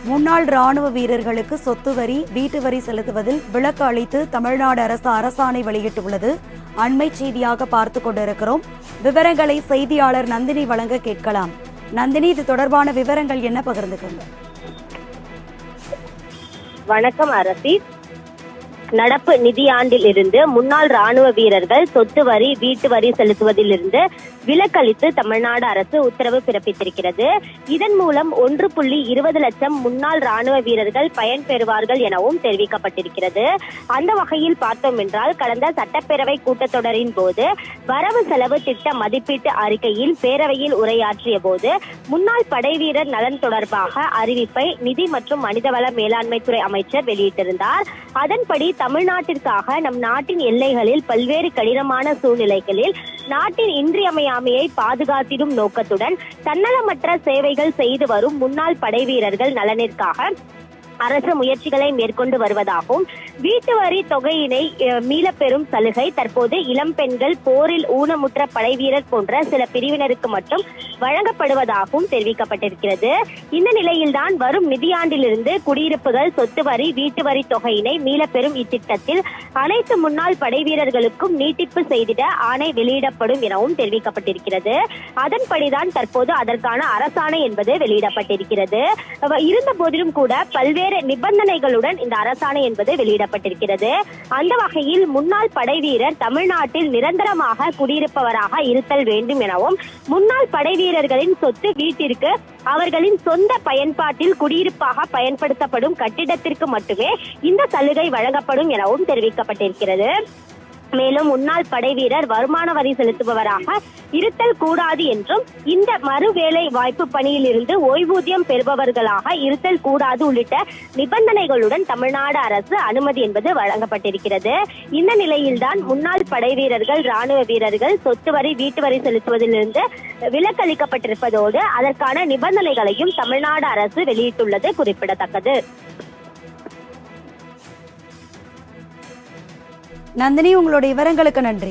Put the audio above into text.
முன்னாள் ராணுவ வீரர்களுக்கு சொத்து வரி, வீட்டு வரி செலுத்துவதில் விலக்கு அளித்து தமிழ்நாடு அரசு அரசாணை வெளியிட்டுள்ளது. அண்மை செய்தியாக பார்த்து கொண்டிருக்கிறோம். விவரங்களை செய்தியாளர் நந்தினி வழங்க கேட்கலாம். நந்தினி, இது தொடர்பான விவரங்கள் என்ன, பகிர்ந்துக்கோங்க. வணக்கம் அரசி. நடப்பு நிதியாண்டில் இருந்து முன்னாள் ராணுவ வீரர்கள் சொத்து வரி, வீட்டு வரி செலுத்துவதில் இருந்து விலக்களித்து தமிழ்நாடு அரசு உத்தரவு பிறப்பித்திருக்கிறது. இதன் மூலம் 1.20 லட்சம் முன்னாள் ராணுவ வீரர்கள் பயன்பெறுவார்கள் எனவும் தெரிவிக்கப்பட்டிருக்கிறது. அந்த வகையில் பார்த்தோம் என்றால், கடந்த சட்டப்பேரவை கூட்டத்தொடரின் போது வரவு செலவு திட்ட மதிப்பீட்டு அறிக்கையில் பேரவையில் உரையாற்றிய போது முன்னாள் படைவீரர் நலன் தொடர்பாக அறிவிப்பை நிதி மற்றும் மனிதவள மேலாண்மைத்துறை அமைச்சர் வெளியிட்டிருந்தார். அதன்படி தமிழ்நாட்டிற்காக நம் நாட்டின் எல்லைகளில் பல்வேறு கடினமான சூழ்நிலைகளில் நாட்டின் இன்றியமையாமையை பாதுகாத்திடும் நோக்கத்துடன் தன்னலமற்ற சேவைகள் செய்து வரும் முன்னாள் படைவீரர்கள் நலனிற்காக அரசு முயற்சிகளை மேற்கொண்டு வருவதாகவும், வீட்டு வரி தொகையினை மீளப்பெறும் சலுகை தற்போது இளம் பெண்கள், போரில் ஊனமுற்ற படைவீரர் போன்ற சில பிரிவினருக்கு மட்டும் வழங்கப்படுவதாகவும் தெரிவிக்கப்பட்டிருக்கிறது. இந்த நிலையில்தான் வரும் நிதியாண்டிலிருந்து குடியிருப்புகள், சொத்து வரி, வீட்டு வரி தொகையினை மீளப்பெறும் இத்திட்டத்தில் அனைத்து முன்னாள் படைவீரர்களுக்கும் நீட்டிப்பு செய்திட ஆணை வெளியிடப்படும் எனவும் தெரிவிக்கப்பட்டிருக்கிறது. அதன்படிதான் தற்போது அதற்கான அரசாணை என்பது வெளியிடப்பட்டிருக்கிறது. இருந்த போதிலும் கூட பல்வேறு நிபந்தனைகளுடன் இந்த அரசாணை என்பது வெளியிடப்பட்டிருக்கிறது. அந்த வகையில் முன்னாள் படைவீரர் தமிழ்நாட்டில் நிரந்தரமாக குடியிருப்பவராக இருத்தல் வேண்டும் எனவும், முன்னாள் படைவீரர்களின் சொத்து வீட்டிற்கு அவர்களின் சொந்த பயன்பாட்டில் குடியிருப்பாக பயன்படுத்தப்படும் கட்டிடத்திற்கு மட்டுமே இந்த சலுகை வழங்கப்படும் எனவும் தெரிவிக்கப்பட்டிருக்கிறது. மேலும் முன்னாள் படைவீரர் வருமான வரி செலுத்துபவராக இருத்தல் கூடாது என்றும், இந்த மறு வேலை வாய்ப்பு பணியில் இருந்து ஓய்வூதியம் பெறுபவர்களாக இருத்தல் கூடாது உள்ளிட்ட நிபந்தனைகளுடன் தமிழ்நாடு அரசு அனுமதி என்பது வழங்கப்பட்டிருக்கிறது. இந்த நிலையில்தான் முன்னாள் படைவீரர்கள், ராணுவ வீரர்கள் சொத்து வரி, வீட்டு வரி செலுத்துவதிலிருந்து விலக்களிக்கப்பட்டிருப்பதோடு அதற்கான நிபந்தனைகளையும் தமிழ்நாடு அரசு வெளியிட்டுள்ளது குறிப்பிடத்தக்கது. நந்தினி, உங்களுடைய விவரங்களுக்கு நன்றி.